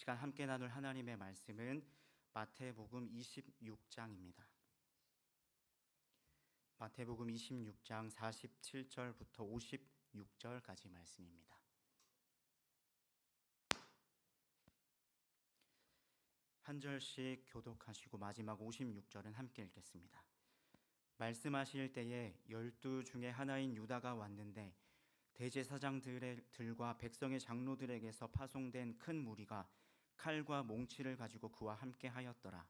시간 함께 나눌 하나님의 말씀은 마태복음 26장입니다. 마태복음 26장 47절부터 56절까지 말씀입니다. 한 절씩 교독하시고 마지막 56절은 함께 읽겠습니다. 말씀하실 때에 12 중에 하나인 유다가 왔는데 대제사장들과 백성의 장로들에게서 파송된 큰 무리가 칼과 몽치를 가지고 그와 함께 하였더라.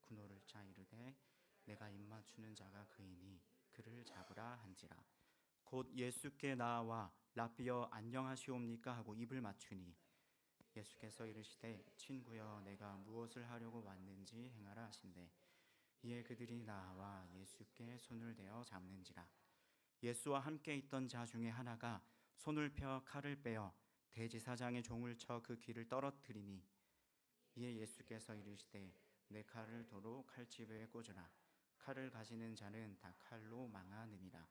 군호를 짜 이르되 내가 입맞추는 자가 그이니 그를 잡으라 한지라. 곧 예수께 나와 라삐어 안녕하시옵니까 하고 입을 맞추니 예수께서 이르시되 친구여 내가 무엇을 하려고 왔는지 행하라 하신대. 이에 그들이 나와 예수께 손을 대어 잡는지라. 예수와 함께 있던 자 중에 하나가 손을 펴 칼을 빼어 대제사장의 종을 쳐 그 귀를 떨어뜨리니 이에 예수께서 이르시되 내 칼을 도로 칼집에 꽂으라. 칼을 가지는 자는 다 칼로 망하느니라.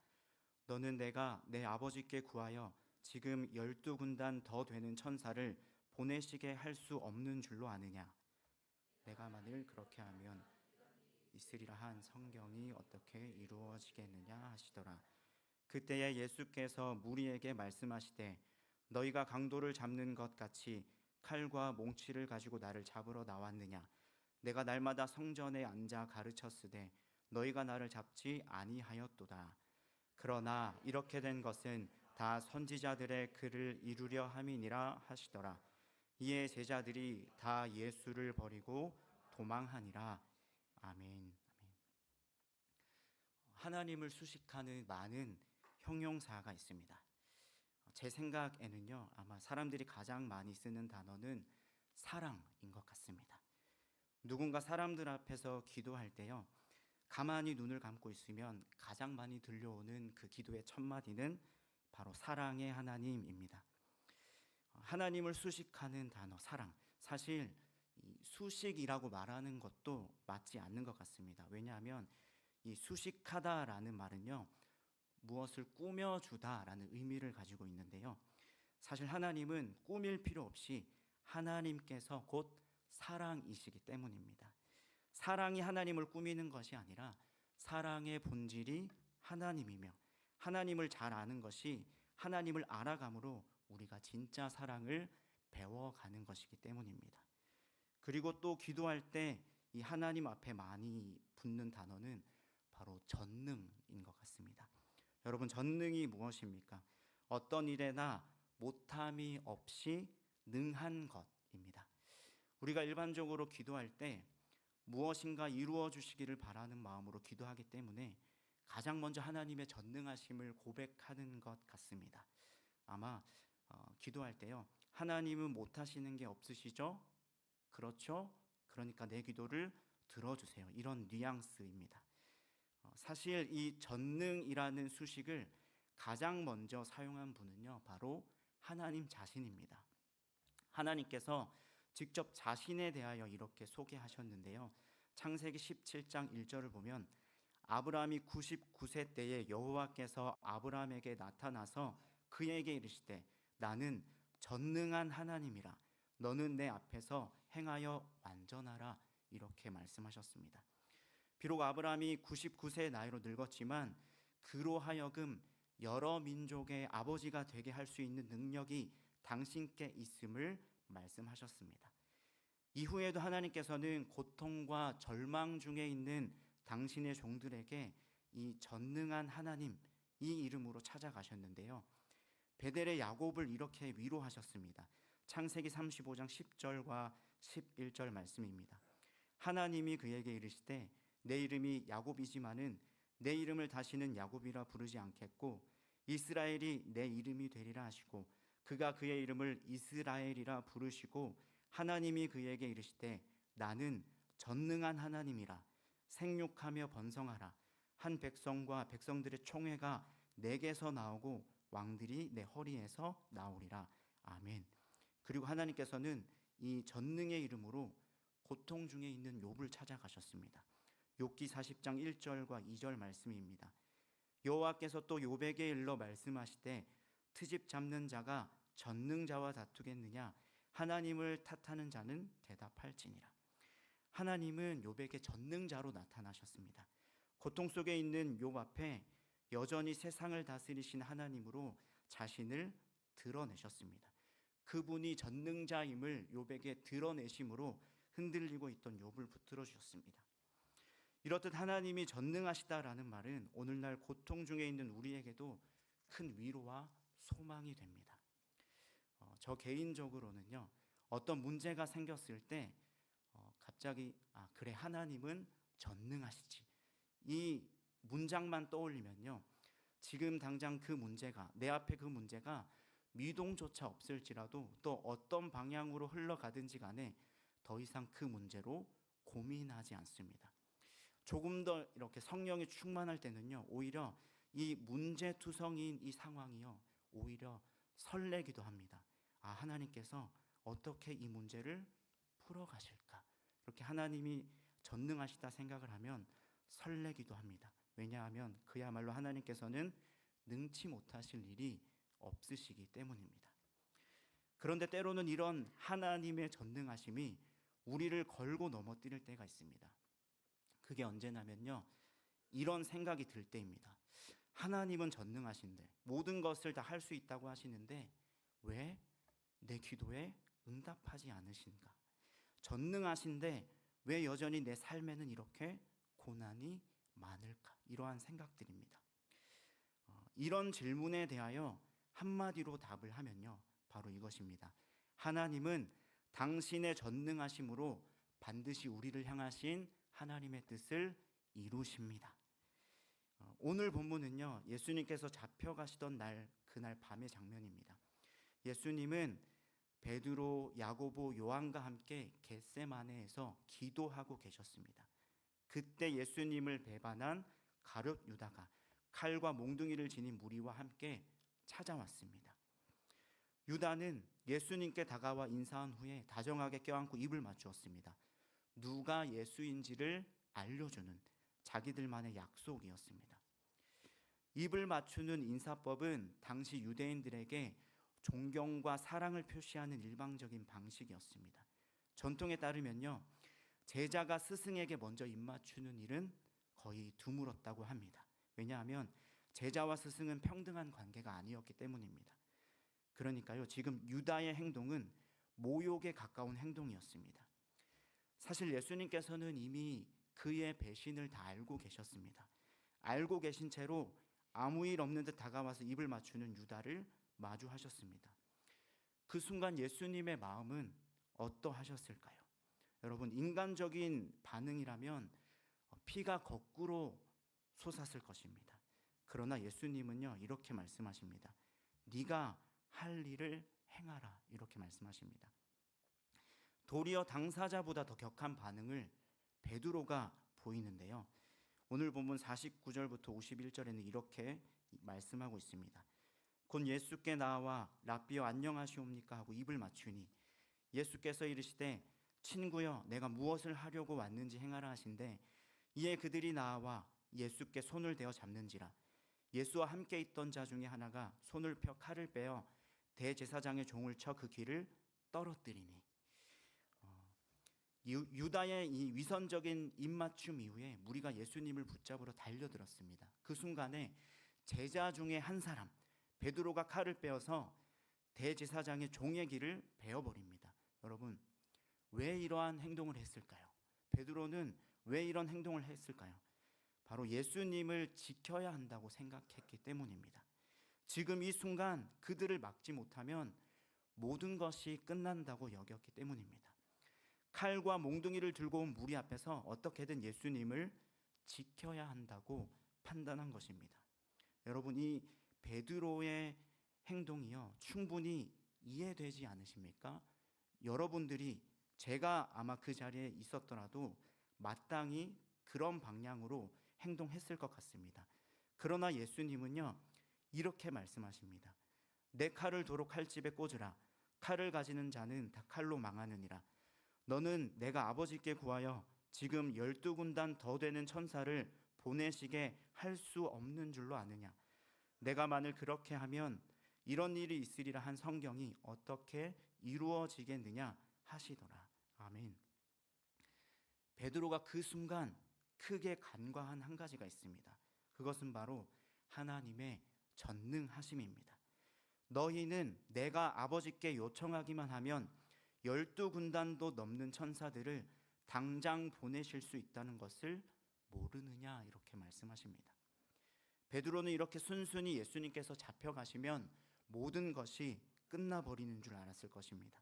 너는 내가 내 아버지께 구하여 지금 12군단 더 되는 천사를 보내시게 할 수 없는 줄로 아느냐. 내가 만일 그렇게 하면 있으리라 한 성경이 어떻게 이루어지겠느냐 하시더라. 그때에 예수께서 무리에게 말씀하시되 너희가 강도를 잡는 것 같이 칼과 몽치를 가지고 나를 잡으러 나왔느냐. 내가 날마다 성전에 앉아 가르쳤으되 너희가 나를 잡지 아니하였도다. 그러나 이렇게 된 것은 다 선지자들의 글을 이루려 함이니라 하시더라. 이에 제자들이 다 예수를 버리고 도망하니라. 아멘. 하나님을 수식하는 많은 형용사가 있습니다. 제 생각에는요, 아마 사람들이 가장 많이 쓰는 단어는 사랑인 것 같습니다. 누군가 사람들 앞에서 기도할 때요, 가만히 눈을 감고 있으면 가장 많이 들려오는 그 기도의 첫 마디는 바로 사랑의 하나님입니다. 하나님을 수식하는 단어 사랑, 사실 이 수식이라고 말하는 것도 맞지 않는 것 같습니다. 왜냐하면 이 수식하다라는 말은요, 무엇을 꾸며주다라는 의미를 가지고 있는데요, 사실 하나님은 꾸밀 필요 없이 하나님께서 곧 사랑이시기 때문입니다. 사랑이 하나님을 꾸미는 것이 아니라 사랑의 본질이 하나님이며 하나님을 잘 아는 것이 하나님을 알아감으로 우리가 진짜 사랑을 배워가는 것이기 때문입니다. 그리고 또 기도할 때 이 하나님 앞에 많이 붙는 단어는 바로 전능인 것 같습니다. 여러분, 전능이 무엇입니까? 어떤 일에나 못함이 없이 능한 것입니다. 우리가 일반적으로 기도할 때 무엇인가 이루어 주시기를 바라는 마음으로 기도하기 때문에 가장 먼저 하나님의 전능하심을 고백하는 것 같습니다. 아마 기도할 때요, 하나님은 못하시는 게 없으시죠? 그렇죠? 그러니까 내 기도를 들어주세요. 이런 뉘앙스입니다. 사실 이 전능이라는 수식을 가장 먼저 사용한 분은요, 바로 하나님 자신입니다. 하나님께서 직접 자신에 대하여 이렇게 소개하셨는데요, 창세기 17장 1절을 보면 아브라함이 99세 때에 여호와께서 아브라함에게 나타나서 그에게 이르시되 나는 전능한 하나님이라. 너는 내 앞에서 행하여 완전하라. 이렇게 말씀하셨습니다. 비록 아브라함이 99세의 나이로 늙었지만 그로 하여금 여러 민족의 아버지가 되게 할 수 있는 능력이 당신께 있음을 말씀하셨습니다. 이후에도 하나님께서는 고통과 절망 중에 있는 당신의 종들에게 이 전능한 하나님, 이 이름으로 찾아가셨는데요, 베델의 야곱을 이렇게 위로하셨습니다. 창세기 35장 10절과 11절 말씀입니다. 하나님이 그에게 이르시되 내 이름이 야곱이지만은 내 이름을 다시는 야곱이라 부르지 않겠고 이스라엘이 내 이름이 되리라 하시고 그가 그의 이름을 이스라엘이라 부르시고 하나님이 그에게 이르시되 나는 전능한 하나님이라. 생육하며 번성하라. 한 백성과 백성들의 총회가 내게서 나오고 왕들이 내 허리에서 나오리라. 아멘. 그리고 하나님께서는 이 전능의 이름으로 고통 중에 있는 욥을 찾아가셨습니다. 욥기 40장 1절과 2절 말씀입니다. 여호와께서 또 욥에게 일러 말씀하시되 트집 잡는 자가 전능자와 다투겠느냐? 하나님을 탓하는 자는 대답할지니라. 하나님은 욥에게 전능자로 나타나셨습니다. 고통 속에 있는 욥 앞에 여전히 세상을 다스리신 하나님으로 자신을 드러내셨습니다. 그분이 전능자임을 욥에게 드러내심으로 흔들리고 있던 욥을 붙들어 주셨습니다. 이렇듯 하나님이 전능하시다라는 말은 오늘날 고통 중에 있는 우리에게도 큰 위로와 소망이 됩니다. 저 개인적으로는요, 어떤 문제가 생겼을 때 갑자기 그래, 하나님은 전능하시지, 이 문장만 떠올리면요, 지금 당장 그 문제가, 내 앞에 그 문제가 미동조차 없을지라도 또 어떤 방향으로 흘러가든지 간에 더 이상 그 문제로 고민하지 않습니다. 조금 더 이렇게 성령이 충만할 때는요, 오히려 이 문제투성이인 이 상황이요, 오히려 설레기도 합니다. 하나님께서 어떻게 이 문제를 풀어가실까? 이렇게 하나님이 전능하시다 생각을 하면 설레기도 합니다. 왜냐하면 그야말로 하나님께서는 능치 못하실 일이 없으시기 때문입니다. 그런데 때로는 이런 하나님의 전능하심이 우리를 걸고 넘어뜨릴 때가 있습니다. 그게 언제냐면요, 이런 생각이 들 때입니다. 하나님은 전능하신데 모든 것을 다 할 수 있다고 하시는데 왜 내 기도에 응답하지 않으신가? 전능하신데 왜 여전히 내 삶에는 이렇게 고난이 많을까? 이러한 생각들입니다. 이런 질문에 대하여 한마디로 답을 하면요, 바로 이것입니다. 하나님은 당신의 전능하심으로 반드시 우리를 향하신 하나님의 뜻을 이루십니다. 오늘 본문은요, 예수님께서 잡혀가시던 날, 그날 밤의 장면입니다. 예수님은 베드로, 야고보, 요한과 함께 겟세마네에서 기도하고 계셨습니다. 그때 예수님을 배반한 가룟 유다가 칼과 몽둥이를 지닌 무리와 함께 찾아왔습니다. 유다는 예수님께 다가와 인사한 후에 다정하게 껴안고 입을 맞추었습니다. 누가 예수인지를 알려주는 자기들만의 약속이었습니다. 입을 맞추는 인사법은 당시 유대인들에게 존경과 사랑을 표시하는 일방적인 방식이었습니다. 전통에 따르면요, 제자가 스승에게 먼저 입 맞추는 일은 거의 드물었다고 합니다. 왜냐하면 제자와 스승은 평등한 관계가 아니었기 때문입니다. 그러니까요, 지금 유다의 행동은 모욕에 가까운 행동이었습니다. 사실 예수님께서는 이미 그의 배신을 다 알고 계셨습니다. 알고 계신 채로 아무 일 없는 듯 다가와서 입을 맞추는 유다를 마주하셨습니다. 그 순간 예수님의 마음은 어떠하셨을까요? 여러분, 인간적인 반응이라면 피가 거꾸로 솟았을 것입니다. 그러나 예수님은요, 이렇게 말씀하십니다. 네가 할 일을 행하라, 이렇게 말씀하십니다. 도리어 당사자보다 더 격한 반응을 베드로가 보이는데요, 오늘 본문 49절부터 51절에는 이렇게 말씀하고 있습니다. 곧 예수께 나와 랍비여 안녕하시옵니까 하고 입을 맞추니 예수께서 이르시되 친구여 내가 무엇을 하려고 왔는지 행하라 하신대 이에 그들이 나와 예수께 손을 대어 잡는지라. 예수와 함께 있던 자 중에 하나가 손을 펴 칼을 빼어 대제사장의 종을 쳐 그 귀를 떨어뜨리니. 유다의 이 위선적인 입맞춤 이후에 무리가 예수님을 붙잡으러 달려들었습니다. 그 순간에 제자 중에 한 사람 베드로가 칼을 빼어서 대제사장의 종의 귀를 베어버립니다. 여러분, 왜 이러한 행동을 했을까요? 베드로는 왜 이런 행동을 했을까요? 바로 예수님을 지켜야 한다고 생각했기 때문입니다. 지금 이 순간 그들을 막지 못하면 모든 것이 끝난다고 여겼기 때문입니다. 칼과 몽둥이를 들고 온 무리 앞에서 어떻게든 예수님을 지켜야 한다고 판단한 것입니다. 여러분, 이 베드로의 행동이요, 충분히 이해되지 않으십니까? 여러분들이, 제가 아마 그 자리에 있었더라도 마땅히 그런 방향으로 행동했을 것 같습니다. 그러나 예수님은요, 이렇게 말씀하십니다. 내 칼을 도로 칼집에 꽂으라. 칼을 가지는 자는 다 칼로 망하느니라. 너는 내가 아버지께 구하여 지금 12군단 더 되는 천사를 보내시게 할 수 없는 줄로 아느냐. 내가 만일 그렇게 하면 이런 일이 있으리라 한 성경이 어떻게 이루어지겠느냐 하시더라. 아멘. 베드로가 그 순간 크게 간과한 한 가지가 있습니다. 그것은 바로 하나님의 전능하심입니다. 너희는 내가 아버지께 요청하기만 하면 12군단도 넘는 천사들을 당장 보내실 수 있다는 것을 모르느냐, 이렇게 말씀하십니다. 베드로는 이렇게 순순히 예수님께서 잡혀가시면 모든 것이 끝나버리는 줄 알았을 것입니다.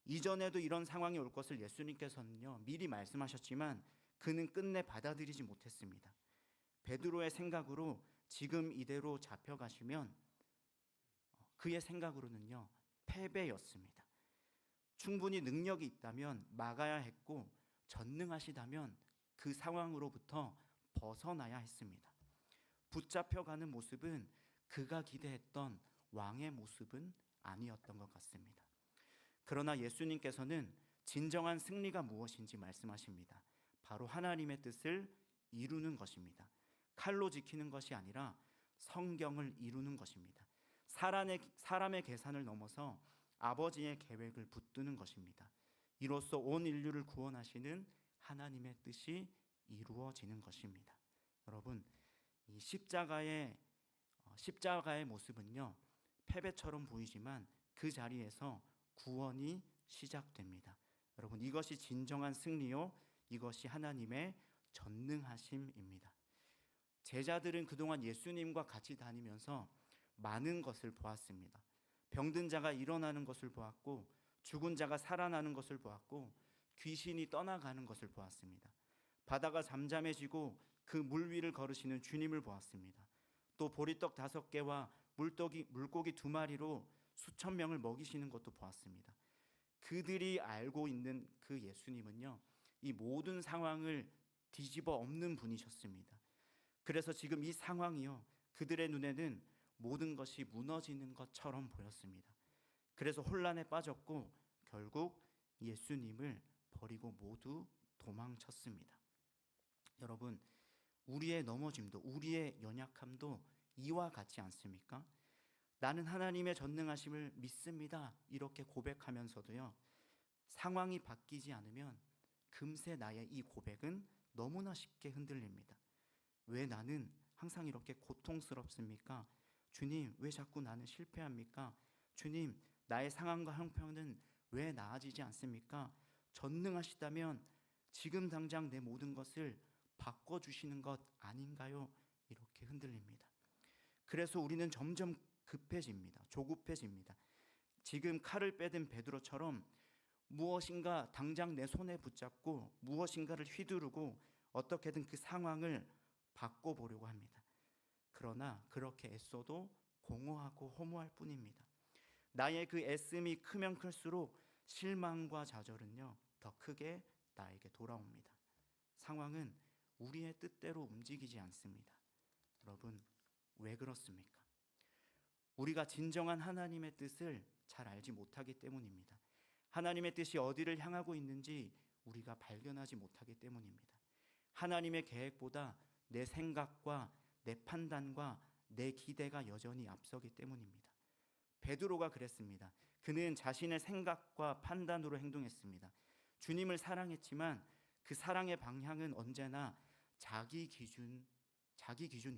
이전에도 이런 상황이 올 것을 예수님께서는요 미리 말씀하셨지만 그는 끝내 받아들이지 못했습니다. 베드로의 생각으로 지금 이대로 잡혀가시면 그의 생각으로는요 패배였습니다. 충분히 능력이 있다면 막아야 했고 전능하시다면 그 상황으로부터 벗어나야 했습니다. 붙잡혀가는 모습은 그가 기대했던 왕의 모습은 아니었던 것 같습니다. 그러나 예수님께서는 진정한 승리가 무엇인지 말씀하십니다. 바로 하나님의 뜻을 이루는 것입니다. 칼로 지키는 것이 아니라 성경을 이루는 것입니다. 사람의 계산을 넘어서 아버지의 계획을 붙드는 것입니다. 이로써 온 인류를 구원하시는 하나님의 뜻이 이루어지는 것입니다. 여러분, 이 십자가의 모습은요 패배처럼 보이지만 그 자리에서 구원이 시작됩니다. 여러분, 이것이 진정한 승리요, 이것이 하나님의 전능하심입니다. 제자들은 그동안 예수님과 같이 다니면서 많은 것을 보았습니다. 병든 자가 일어나는 것을 보았고, 죽은 자가 살아나는 것을 보았고, 귀신이 떠나가는 것을 보았습니다. 바다가 잠잠해지고 그 물 위를 걸으시는 주님을 보았습니다. 또 보리떡 5개와 물고기 2마리로 수천 명을 먹이시는 것도 보았습니다. 그들이 알고 있는 그 예수님은요 이 모든 상황을 뒤집어 엎는 분이셨습니다. 그래서 지금 이 상황이요 그들의 눈에는 모든 것이 무너지는 것처럼 보였습니다. 그래서 혼란에 빠졌고 결국 예수님을 버리고 모두 도망쳤습니다. 여러분, 우리의 넘어짐도, 우리의 연약함도 이와 같지 않습니까? 나는 하나님의 전능하심을 믿습니다, 이렇게 고백하면서도요 상황이 바뀌지 않으면 금세 나의 이 고백은 너무나 쉽게 흔들립니다. 왜 나는 항상 이렇게 고통스럽습니까? 주님, 왜 자꾸 나는 실패합니까? 주님, 나의 상황과 형편은 왜 나아지지 않습니까? 전능하시다면 지금 당장 내 모든 것을 바꿔주시는 것 아닌가요? 이렇게 흔들립니다. 그래서 우리는 점점 급해집니다. 조급해집니다. 지금 칼을 빼든 베드로처럼 무엇인가 당장 내 손에 붙잡고 무엇인가를 휘두르고 어떻게든 그 상황을 바꿔보려고 합니다. 그러나 그렇게 애써도 공허하고 허무할 뿐입니다. 나의 그 애씀이 크면 클수록 실망과 좌절은요 더 크게 나에게 돌아옵니다. 상황은 우리의 뜻대로 움직이지 않습니다. 여러분, 왜 그렇습니까? 우리가 진정한 하나님의 뜻을 잘 알지 못하기 때문입니다. 하나님의 뜻이 어디를 향하고 있는지 우리가 발견하지 못하기 때문입니다. 하나님의 계획보다 내 생각과 내 판단과 내 기대가 여전히 앞서기 때문입니다. 베드로가 그랬습니다. 그는 자신의 생각과 판단으로 행동했습니다. 주님을 사랑했지만 그 사랑의 방향은 언제나 자기 기준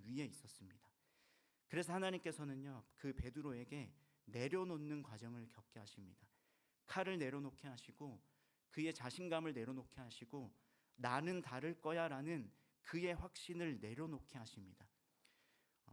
위에 있었습니다. 그래서 하나님께서는요 그 베드로에게 내려놓는 과정을 겪게 하십니다. 칼을 내려놓게 하시고 그의 자신감을 내려놓게 하시고 나는 다를 거야 라는 그의 확신을 내려놓게 하십니다.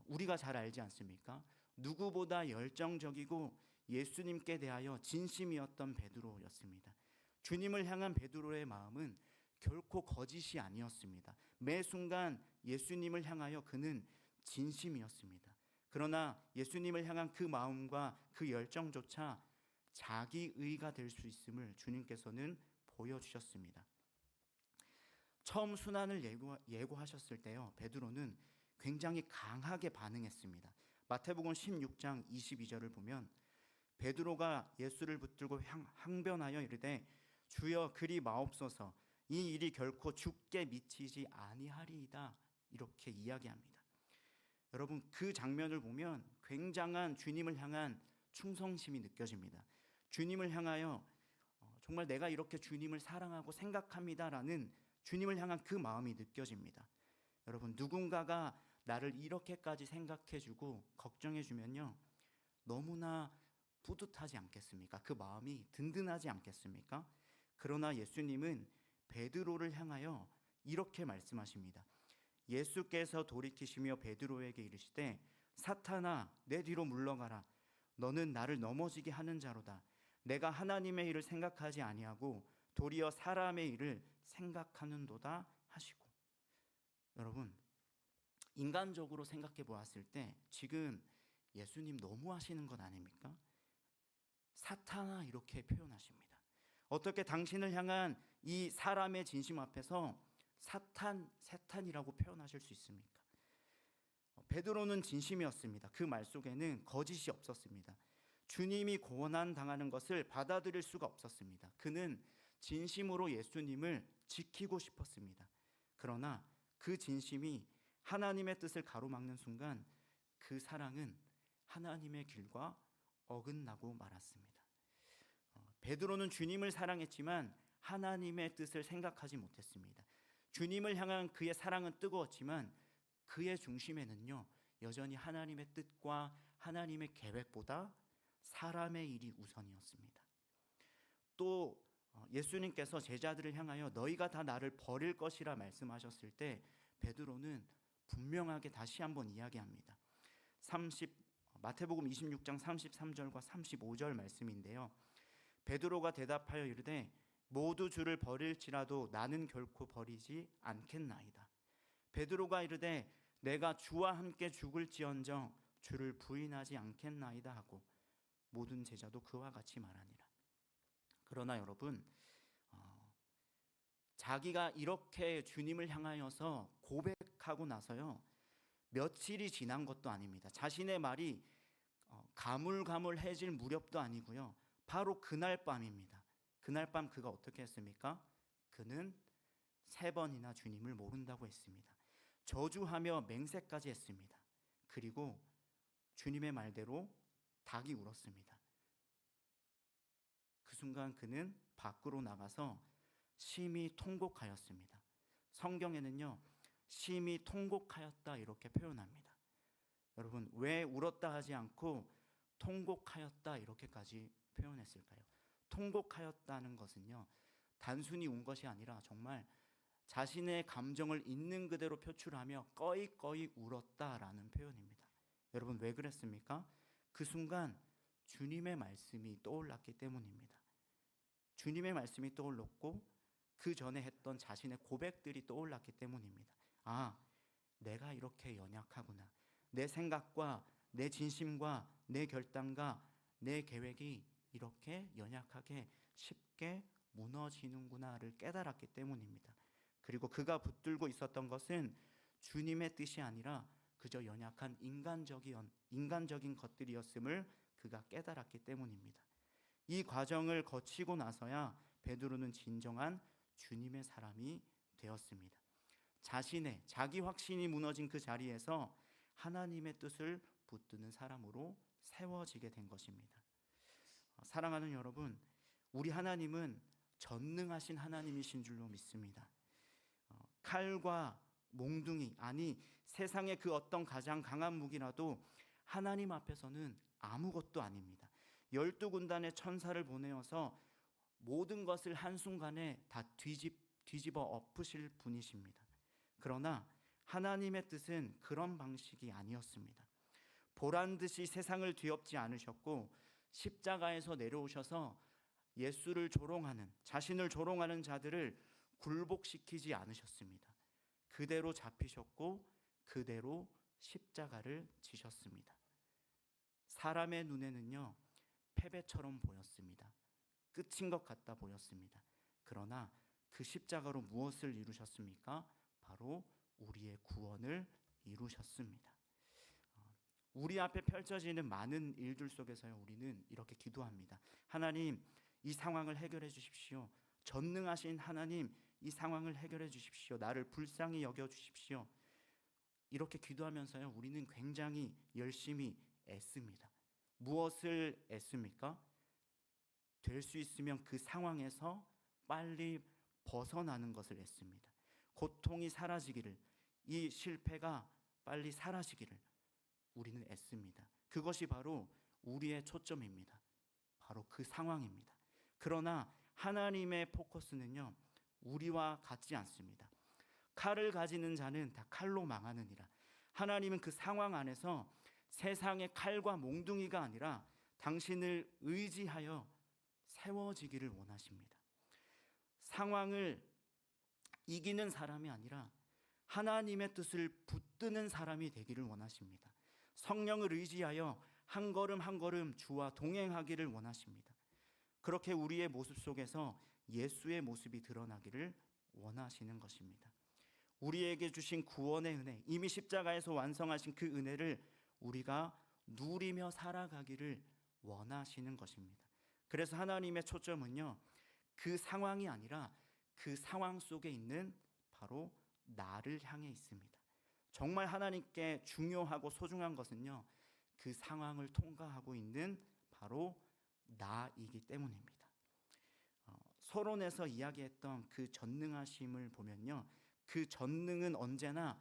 우리가 잘 알지 않습니까? 누구보다 열정적이고 예수님께 대하여 진심이었던 베드로였습니다. 주님을 향한 베드로의 마음은 결코 거짓이 아니었습니다. 매 순간 예수님을 향하여 그는 진심이었습니다. 그러나 예수님을 향한 그 마음과 그 열정조차 자기의가 될 수 있음을 주님께서는 보여주셨습니다. 처음 순환을 예고하셨을 때요 베드로는 굉장히 강하게 반응했습니다. 마태복음 16장 22절을 보면 베드로가 예수를 붙들고 항변하여 이르되 주여 그리 마옵소서, 이 일이 결코 죽게 미치지 아니하리이다, 이렇게 이야기합니다. 여러분, 그 장면을 보면 굉장한 주님을 향한 충성심이 느껴집니다. 주님을 향하여 정말 내가 이렇게 주님을 사랑하고 생각합니다라는 주님을 향한 그 마음이 느껴집니다. 여러분, 누군가가 나를 이렇게까지 생각해주고 걱정해주면요, 너무나 뿌듯하지 않겠습니까? 그 마음이 든든하지 않겠습니까? 그러나 예수님은 베드로를 향하여 이렇게 말씀하십니다. 예수께서 돌이키시며 베드로에게 이르시되 사탄아 내 뒤로 물러가라. 너는 나를 넘어지게 하는 자로다. 내가 하나님의 일을 생각하지 아니하고 도리어 사람의 일을 생각하는도다 하시고. 여러분, 인간적으로 생각해 보았을 때 지금 예수님 너무하시는 것 아닙니까? 사탄아 이렇게 표현하십니다. 어떻게 당신을 향한 이 사람의 진심 앞에서 사탄이라고 표현하실 수 있습니까? 베드로는 진심이었습니다. 그 말 속에는 거짓이 없었습니다. 주님이 고난당하는 것을 받아들일 수가 없었습니다. 그는 진심으로 예수님을 지키고 싶었습니다. 그러나 그 진심이 하나님의 뜻을 가로막는 순간 그 사랑은 하나님의 길과 어긋나고 말았습니다. 베드로는 주님을 사랑했지만 하나님의 뜻을 생각하지 못했습니다. 주님을 향한 그의 사랑은 뜨거웠지만 그의 중심에는요, 여전히 하나님의 뜻과 하나님의 계획보다 사람의 일이 우선이었습니다. 또 예수님께서 제자들을 향하여 너희가 다 나를 버릴 것이라 말씀하셨을 때 베드로는 분명하게 다시 한번 이야기합니다. 마태복음 26장 33절과 35절 말씀인데요. 베드로가 대답하여 이르되 모두 주를 버릴지라도 나는 결코 버리지 않겠나이다. 베드로가 이르되 내가 주와 함께 죽을지언정 주를 부인하지 않겠나이다 하고 모든 제자도 그와 같이 말하니라. 그러나 여러분, 자기가 이렇게 주님을 향하여서 고백하고 나서요, 며칠이 지난 것도 아닙니다. 자신의 말이 가물가물해질 무렵도 아니고요, 바로 그날 밤입니다. 그날 밤 그가 어떻게 했습니까? 그는 3번이나 주님을 모른다고 했습니다. 저주하며 맹세까지 했습니다. 그리고 주님의 말대로 닭이 울었습니다. 그 순간 그는 밖으로 나가서 심히 통곡하였습니다. 성경에는요, 심히 통곡하였다 이렇게 표현합니다. 여러분, 왜 울었다 하지 않고 통곡하였다 이렇게까지 표현했을까요? 통곡하였다는 것은요, 단순히 운 것이 아니라 정말 자신의 감정을 있는 그대로 표출하며 꺼이꺼이 울었다라는 표현입니다. 여러분, 왜 그랬습니까? 그 순간 주님의 말씀이 떠올랐기 때문입니다. 주님의 말씀이 떠올랐고 그 전에 했던 자신의 고백들이 떠올랐기 때문입니다. 아, 내가 이렇게 연약하구나. 내 생각과 내 진심과 내 결단과 내 계획이 이렇게 연약하게 쉽게 무너지는구나를 깨달았기 때문입니다. 그리고 그가 붙들고 있었던 것은 주님의 뜻이 아니라 그저 연약한 인간적인 것들이었음을 그가 깨달았기 때문입니다. 이 과정을 거치고 나서야 베드로는 진정한 주님의 사람이 되었습니다. 자기 확신이 무너진 그 자리에서 하나님의 뜻을 붙드는 사람으로 세워지게 된 것입니다. 사랑하는 여러분, 우리 하나님은 전능하신 하나님이신 줄로 믿습니다. 칼과 몽둥이, 아니 세상의 그 어떤 가장 강한 무기라도 하나님 앞에서는 아무것도 아닙니다. 12군단의 천사를 보내어서 모든 것을 한순간에 다 뒤집어 엎으실 분이십니다. 그러나 하나님의 뜻은 그런 방식이 아니었습니다. 보란듯이 세상을 뒤엎지 않으셨고 십자가에서 내려오셔서 예수를 조롱하는, 자신을 조롱하는 자들을 굴복시키지 않으셨습니다. 그대로 잡히셨고 그대로 십자가를 지셨습니다. 사람의 눈에는요, 패배처럼 보였습니다. 끝인 것 같다 보였습니다. 그러나 그 십자가로 무엇을 이루셨습니까? 바로 우리의 구원을 이루셨습니다. 우리 앞에 펼쳐지는 많은 일들 속에서요, 우리는 이렇게 기도합니다. 하나님, 이 상황을 해결해 주십시오. 전능하신 하나님, 이 상황을 해결해 주십시오. 나를 불쌍히 여겨 주십시오. 이렇게 기도하면서요, 우리는 굉장히 열심히 애씁니다. 무엇을 애씁니까? 될 수 있으면 그 상황에서 빨리 벗어나는 것을 애씁니다. 고통이 사라지기를, 이 실패가 빨리 사라지기를 우리는 애씁니다. 그것이 바로 우리의 초점입니다. 바로 그 상황입니다. 그러나 하나님의 포커스는요, 우리와 같지 않습니다. 칼을 가지는 자는 다 칼로 망하느니라. 하나님은 그 상황 안에서 세상의 칼과 몽둥이가 아니라 당신을 의지하여 세워지기를 원하십니다. 상황을 이기는 사람이 아니라 하나님의 뜻을 붙드는 사람이 되기를 원하십니다. 성령을 의지하여 한 걸음 한 걸음 주와 동행하기를 원하십니다. 그렇게 우리의 모습 속에서 예수의 모습이 드러나기를 원하시는 것입니다. 우리에게 주신 구원의 은혜, 이미 십자가에서 완성하신 그 은혜를 우리가 누리며 살아가기를 원하시는 것입니다. 그래서 하나님의 초점은요, 그 상황이 아니라 그 상황 속에 있는 바로 나를 향해 있습니다. 정말 하나님께 중요하고 소중한 것은요, 그 상황을 통과하고 있는 바로 나이기 때문입니다. 서론에서 이야기했던 그 전능하심을 보면요, 그 전능은 언제나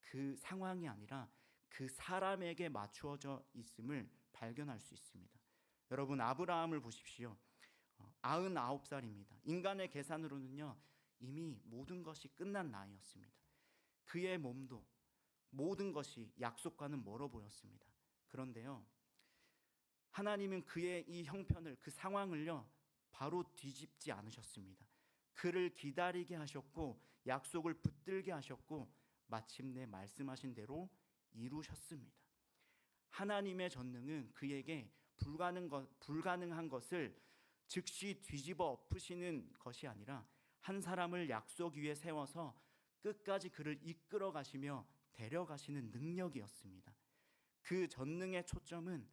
그 상황이 아니라 그 사람에게 맞추어져 있음을 발견할 수 있습니다. 여러분, 아브라함을 보십시오. 99살입니다. 인간의 계산으로는요, 이미 모든 것이 끝난 나이였습니다. 그의 몸도 모든 것이 약속과는 멀어 보였습니다. 그런데요, 하나님은 그의 이 형편을, 그 상황을요, 바로 뒤집지 않으셨습니다. 그를 기다리게 하셨고 약속을 붙들게 하셨고 마침내 말씀하신 대로 이루셨습니다. 하나님의 전능은 그에게 불가능한 것을 즉시 뒤집어 엎으시는 것이 아니라 한 사람을 약속 위에 세워서 끝까지 그를 이끌어 가시며 데려가시는 능력이었습니다. 그 전능의 초점은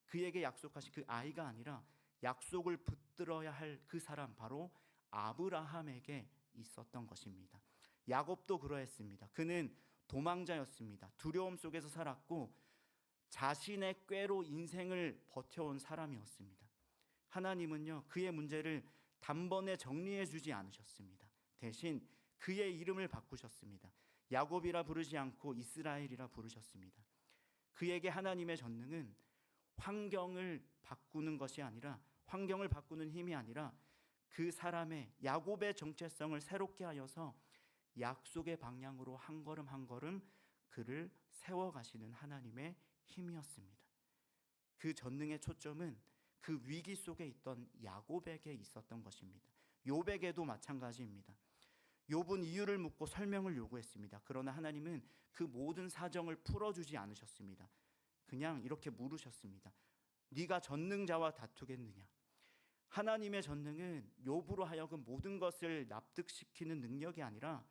그에게 약속하신 그 아이가 아니라 약속을 붙들어야 할 그 사람, 바로 아브라함에게 있었던 것입니다. 야곱도 그러했습니다. 그는 도망자였습니다. 두려움 속에서 살았고 자신의 꾀로 인생을 버텨온 사람이었습니다. 하나님은요, 그의 문제를 단번에 정리해 주지 않으셨습니다. 대신 그의 이름을 바꾸셨습니다. 야곱이라 부르지 않고 이스라엘이라 부르셨습니다. 그에게 하나님의 전능은 환경을 바꾸는 것이 아니라, 환경을 바꾸는 힘이 아니라 그 사람의, 야곱의 정체성을 새롭게 하여서 약속의 방향으로 한 걸음 한 걸음 그를 세워가시는 하나님의 힘이었습니다. 그 전능의 초점은 그 위기 속에 있던 야곱에게 있었던 것입니다. 욥에게도 마찬가지입니다. 욥은 이유를 묻고 설명을 요구했습니다. 그러나 하나님은 그 모든 사정을 풀어주지 않으셨습니다. 그냥 이렇게 물으셨습니다. 네가 전능자와 다투겠느냐? 하나님의 전능은 욥으로 하여금 모든 것을 납득시키는 능력이 아니라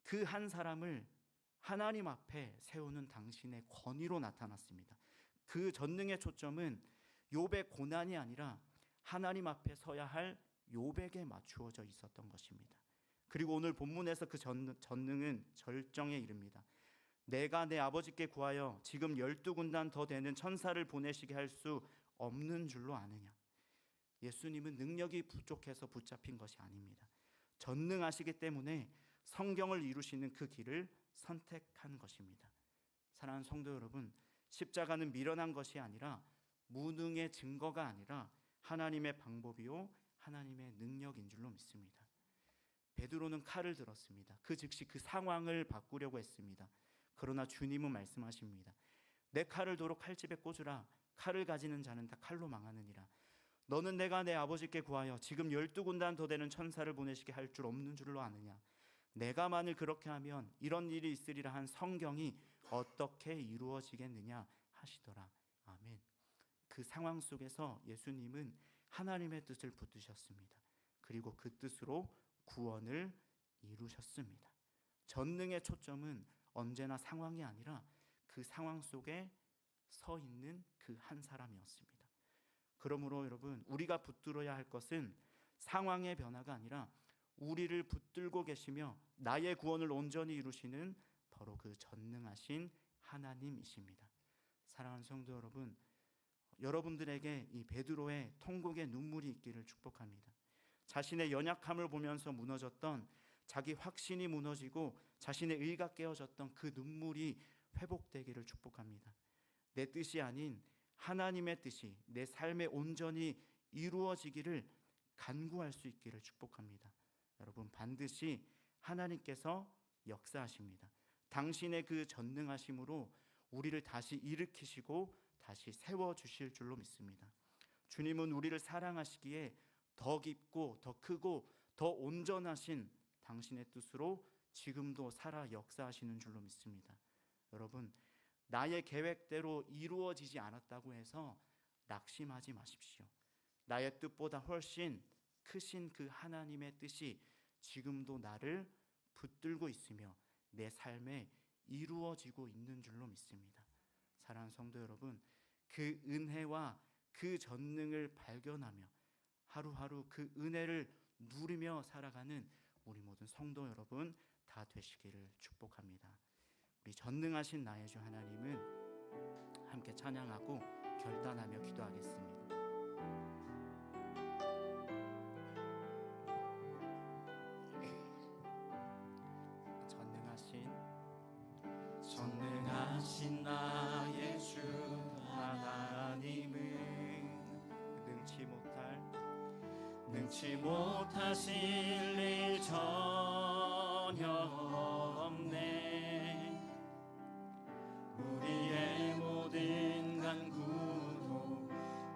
그 한 사람을 하나님 앞에 세우는 당신의 권위로 나타났습니다. 그 전능의 초점은 욥의 고난이 아니라 하나님 앞에 서야 할 욥에게 맞추어져 있었던 것입니다. 그리고 오늘 본문에서 그 전능은 절정에 이릅니다. 내가 내 아버지께 구하여 지금 12군단 더 되는 천사를 보내시게 할 수 없는 줄로 아느냐? 예수님은 능력이 부족해서 붙잡힌 것이 아닙니다. 전능하시기 때문에 성경을 이루시는 그 길을 선택한 것입니다. 사랑하는 성도 여러분, 십자가는 미련한 것이 아니라, 무능의 증거가 아니라 하나님의 방법이요 하나님의 능력인 줄로 믿습니다. 베드로는 칼을 들었습니다. 그 즉시 그 상황을 바꾸려고 했습니다. 그러나 주님은 말씀하십니다. 내 칼을 도로 칼집에 꽂으라. 칼을 가지는 자는 다 칼로 망하느니라. 너는 내가 내 아버지께 구하여 지금 12군단 더 되는 천사를 보내시게 할 줄 없는 줄로 아느냐? 내가 만일 그렇게 하면 이런 일이 있으리라 한 성경이 어떻게 이루어지겠느냐 하시더라. 아멘. 그 상황 속에서 예수님은 하나님의 뜻을 붙드셨습니다. 그리고 그 뜻으로 구원을 이루셨습니다. 전능의 초점은 언제나 상황이 아니라 그 상황 속에 서 있는 그 한 사람이었습니다. 그러므로 여러분, 우리가 붙들어야 할 것은 상황의 변화가 아니라 우리를 붙들고 계시며 나의 구원을 온전히 이루시는 바로 그 전능하신 하나님이십니다. 사랑하는 성도 여러분, 여러분들에게 이 베드로의 통곡의 눈물이 있기를 축복합니다. 자신의 연약함을 보면서 무너졌던, 자기 확신이 무너지고 자신의 의가 깨어졌던 그 눈물이 회복되기를 축복합니다. 내 뜻이 아닌 하나님의 뜻이 내 삶에 온전히 이루어지기를 간구할 수 있기를 축복합니다. 여러분, 반드시 하나님께서 역사하십니다. 당신의 그 전능하심으로 우리를 다시 일으키시고 다시 세워주실 줄로 믿습니다. 주님은 우리를 사랑하시기에 더 깊고 더 크고 더 온전하신 당신의 뜻으로 지금도 살아 역사하시는 줄로 믿습니다. 여러분, 나의 계획대로 이루어지지 않았다고 해서 낙심하지 마십시오. 나의 뜻보다 훨씬 크신 그 하나님의 뜻이 지금도 나를 붙들고 있으며 내 삶에 이루어지고 있는 줄로 믿습니다. 사랑하는 성도 여러분, 그 은혜와 그 전능을 발견하며 하루하루 그 은혜를 누리며 살아가는 우리 모든 성도 여러분 다 되시기를 축복합니다. 우리 전능하신 나의 주 하나님은 함께 찬양하고 결단하며 기도하겠습니다. 전능하신 나의 주 하나님은 능치 못하실 일 전혀 없네. 우리의 모든 간구도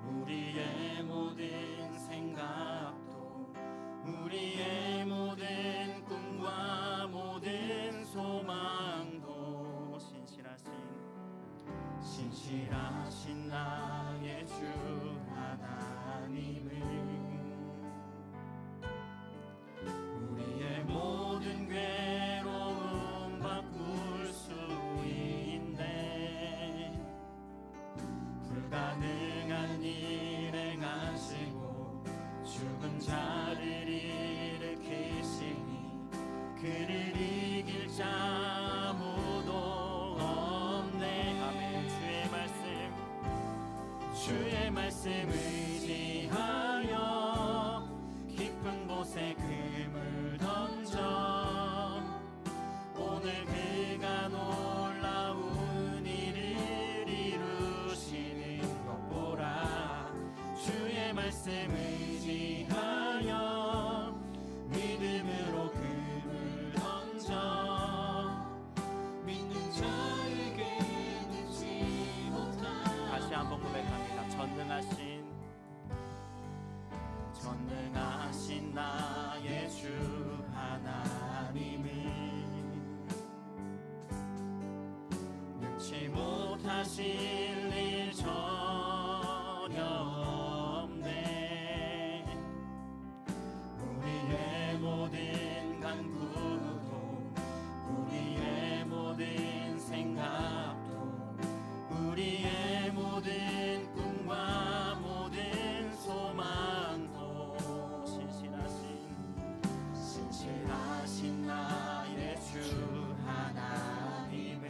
우리의 모든 생각도 우리의 모든 꿈과 모든 소망도 신실하신 나의 주 하나님은 우리의 모든 괴로움 바꿀 수 있네. 불가능한 일 행하시고 죽은 자를 일으키시니 그를 이길 자 아무도 없네. 아멘. 주의 말씀 의지하여 깊은 곳에 금을 던져 오늘 그가 놀라운 일을 이루시는 것 보라. 주의 말씀 의지하여 믿음으로 금을 던져 믿는 자에게 늦지 못한. 다시 한번 고백합니다. 전능하신 나의 주 하나님은 능치 못하실 일 전혀 없네. 우리의 모든 간구도 우리의 모든 생각도 우리의 모든 꿈과 모든 소망도 신실하신 나의 주 하나님은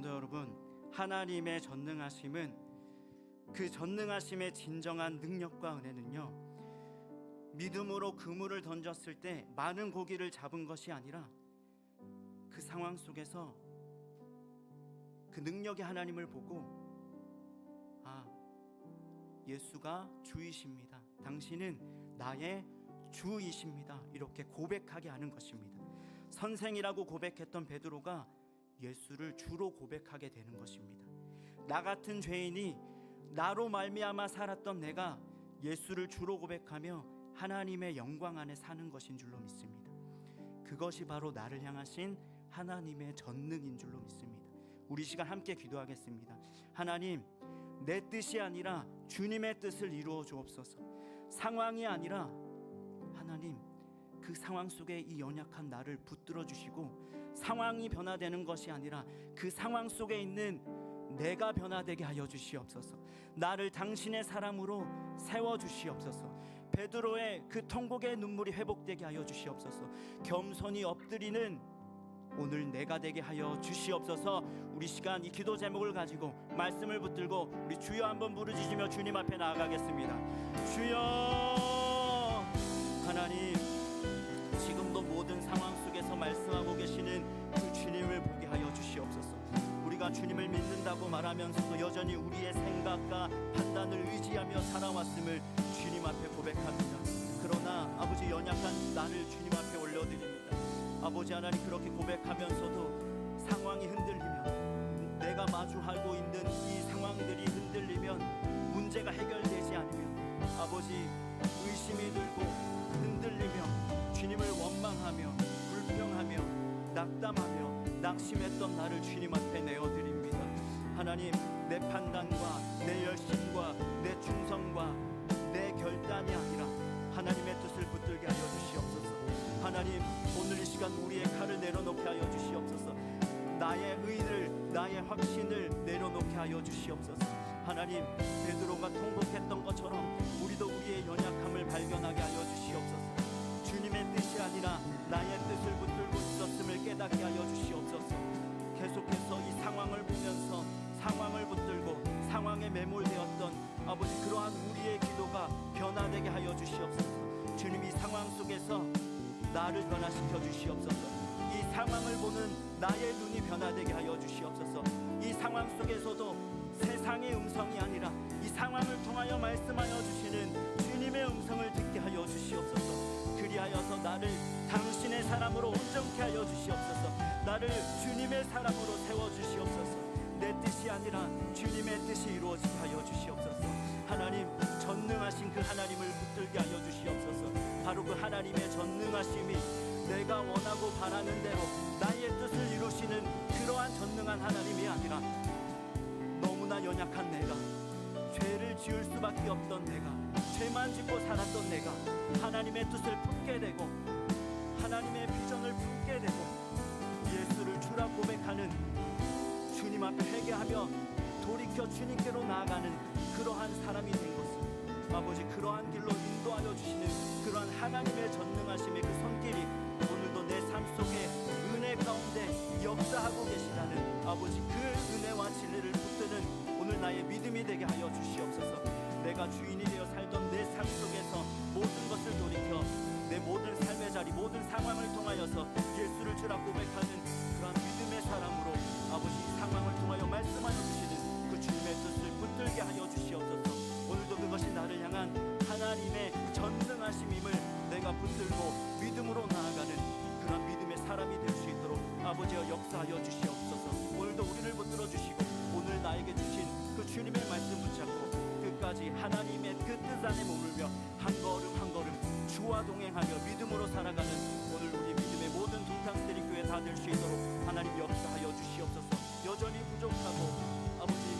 성도 여러분, 하나님의 전능하심은, 그 전능하심의 진정한 능력과 은혜는요, 믿음으로 그물을 던졌을 때 많은 고기를 잡은 것이 아니라 그 상황 속에서 그 능력의 하나님을 보고, 아, 예수가 주이십니다, 당신은 나의 주이십니다, 이렇게 고백하게 하는 것입니다. 선생이라고 고백했던 베드로가 예수를 주로 고백하게 되는 것입니다. 나 같은 죄인이, 나로 말미암아 살았던 내가 예수를 주로 고백하며 하나님의 영광 안에 사는 것인 줄로 믿습니다. 그것이 바로 나를 향하신 하나님의 전능인 줄로 믿습니다. 우리 시간 함께 기도하겠습니다. 하나님, 내 뜻이 아니라 주님의 뜻을 이루어 주옵소서. 상황이 아니라 하나님, 그 상황 속에 이 연약한 나를 붙들어 주시고, 상황이 변화되는 것이 아니라 그 상황 속에 있는 내가 변화되게 하여 주시옵소서. 나를 당신의 사람으로 세워 주시옵소서. 베드로의 그 통곡의 눈물이 회복되게 하여 주시옵소서. 겸손히 엎드리는 오늘 내가 되게 하여 주시옵소서. 우리 시간 이 기도 제목을 가지고 말씀을 붙들고 우리 주여 한번 부르짖으며 주님 앞에 나아가겠습니다. 주여, 하나님, 지금도 모든 상황 속에서 말씀하고 계시는 그 주님을 보게 하여 주시옵소서. 우리가 주님을 믿는다고 말하면서도 여전히 우리의 생각과 판단을 의지하며 살아왔음을 주님 앞에 고백합니다. 그러나 아버지, 연약한 나를 주님 앞에 올려드립니다. 아버지 하나님, 그렇게 고백하면서도 상황이 흔들리면, 내가 마주하고 있는 이 상황들이 흔들리면, 문제가 해결되지 않으면 아버지 의심이 들고 흔들리며 주님을 원망하며 불평하며 낙담하며 낙심했던 나를 주님 앞에 내어드립니다. 하나님, 내 판단과 내 열심과 내 충성과 내 결단이 아니라 하나님의 뜻을 붙들게 하여 주시옵소서. 하나님, 오늘 이 시간 우리의 칼을 내려놓게 하여 주시옵소서. 나의 의를, 나의 확신을 내려놓게 하여 주시옵소서. 하나님, 베드로가 통곡했던 것처럼 우리도 우리의 연약함을 발견하게 하여 주시옵소서. 주님의 뜻이 아니라 나의 뜻을 붙들고 있었음을 깨닫게 하여 주시옵소서. 계속해서 이 상황을 보면서 상황을 붙들고 상황에 매몰되었던 아버지, 그러한 우리의 기도가 변화되게 하여 주시옵소서. 주님, 이 상황 속에서 나를 변화시켜 주시옵소서. 이 상황을 보는 나의 눈이 변화되게 하여 주시옵소서. 이 상황 속에서도 세상의 음성이 아니라 이 상황을 통하여 말씀하여 주시는 주님의 음성을 듣게 하여 주시옵소서. 그리하여서 나를 당신의 사람으로 온전케 하여 주시옵소서. 나를 주님의 사람으로 세워주시옵소서. 내 뜻이 아니라 주님의 뜻이 이루어지게 하여 주시옵소서. 하나님, 전능하신 그 하나님을 붙들게 하여 주시옵소서. 바로 그 하나님의 전능하심이 내가 원하고 바라는 대로 나의 뜻을 이루시는 그러한 전능한 하나님이 아니라 너무나 연약한 내가, 죄를 지을 수밖에 없던 내가, 죄만 짓고 살았던 내가 하나님의 뜻을 품게 되고 하나님의 비전을 품게 되고 예수를 주라 고백하는, 주님 앞에 회개하며 돌이켜 주님께로 나아가는 그러한 사람이 된 것을 아버지, 그러한 길로 인도하여 주시는 그러한 하나님의 전능하심의 그 손길이 오늘도 내 삶 속에 은혜 가운데 역사하고 계시다는 아버지, 그 은혜와 진리를 붙드는 오늘 나의 믿음이 되게 하여 주시옵소서. 내가 주인이 되어 살던 내 삶 속에서 모든 것을 돌이켜 내 모든 삶의 자리, 모든 상황을 통하여서 예수를 주라 고백하는 그러한 믿음의 사람으로 아버지, 이 상황을 통하여 말씀하여 주시는 그 주님의 뜻을 붙들게 하여 주시옵소서. 오늘도 그것이 나를 향한 하나님의 전능하심임을 내가 붙들고 믿음으로 나아가는 그런 믿음의 사람이 될 수 있도록 아버지여 역사하여 주시옵소서. 오늘도 우리를 붙들어 주시고 오늘 나에게 주신 그 주님의 말씀 붙잡고 끝까지 하나님의 그 뜻 안에 머물며 한 걸음 한 걸음 주와 동행하며 믿음으로 살아가는 오늘 우리 믿음의 모든 동탄들이 교회 다 될 수 있도록 하나님 역사하여 주시옵소서. 여전히 부족하고 아버지,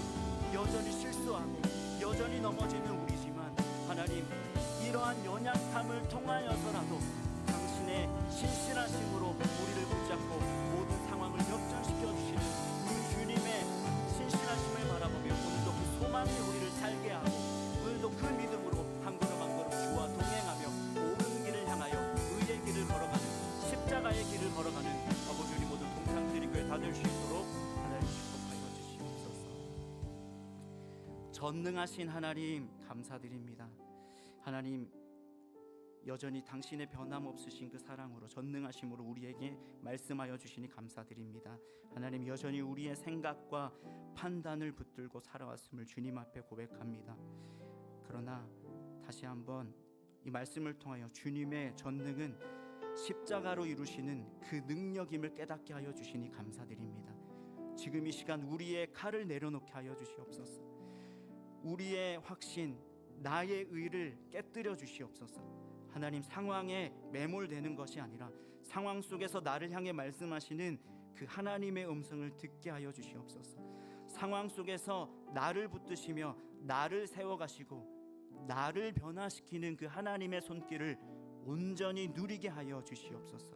여전히 실수하고 여전히 넘어지는 우리지만 하나님, 이러한 연약함을 통하여서라도 당신의 신실하심으로 우리를 붙잡고 모든 상황을 역전시켜 주시는 그 주님의 신실하심을 바라보며 오늘도 그 소망이 우리를 살게 하고 오늘도 그 믿음으로 한 걸음 한 걸음 주와 동행하며 옳은 길을 향하여 의의 길을 걸어 전능하신 하나님 감사드립니다. 하나님, 여전히 당신의 변함없으신 그 사랑으로, 전능하심으로 우리에게 말씀하여 주시니 감사드립니다. 하나님, 여전히 우리의 생각과 판단을 붙들고 살아왔음을 주님 앞에 고백합니다. 그러나 다시 한번 이 말씀을 통하여 주님의 전능은 십자가로 이루시는 그 능력임을 깨닫게 하여 주시니 감사드립니다. 지금 이 시간 우리의 칼을 내려놓게 하여 주시옵소서. 우리의 확신, 나의 의를 깨뜨려 주시옵소서. 하나님, 상황에 매몰되는 것이 아니라 상황 속에서 나를 향해 말씀하시는 그 하나님의 음성을 듣게 하여 주시옵소서. 상황 속에서 나를 붙드시며 나를 세워가시고 나를 변화시키는 그 하나님의 손길을 온전히 누리게 하여 주시옵소서.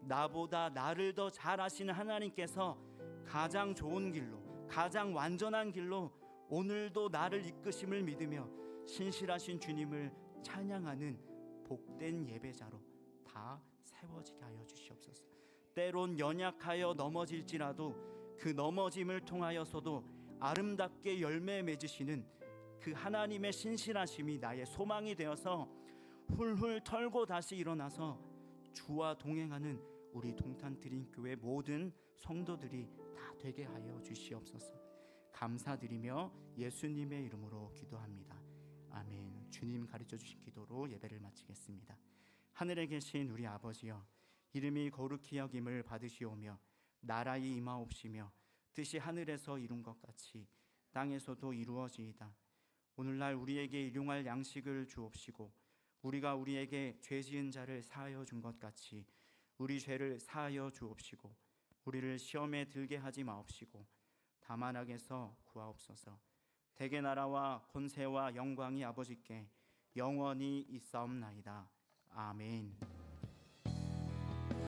나보다 나를 더 잘 아시는 하나님께서 가장 좋은 길로, 가장 완전한 길로 오늘도 나를 이끄심을 믿으며 신실하신 주님을 찬양하는 복된 예배자로 다 세워지게 하여 주시옵소서. 때론 연약하여 넘어질지라도 그 넘어짐을 통하여서도 아름답게 열매 맺으시는 그 하나님의 신실하심이 나의 소망이 되어서 훌훌 털고 다시 일어나서 주와 동행하는 우리 동탄드림교회 모든 성도들이 다 되게 하여 주시옵소서. 감사드리며 예수님의 이름으로 기도합니다. 아멘. 주님 가르쳐 주신 기도로 예배를 마치겠습니다. 하늘에 계신 우리 아버지여, 이름이 거룩히 여김을 받으시오며 나라의 임하옵시며 뜻이 하늘에서 이룬 것 같이 땅에서도 이루어지이다. 오늘날 우리에게 일용할 양식을 주옵시고 우리가 우리에게 죄 지은 자를 사하여 준 것 같이 우리 죄를 사하여 주옵시고 우리를 시험에 들게 하지 마옵시고 다만 악에서 구하옵소서. 대개 나라와 권세와 영광이 아버지께 영원히 있사옵나이다. 아멘.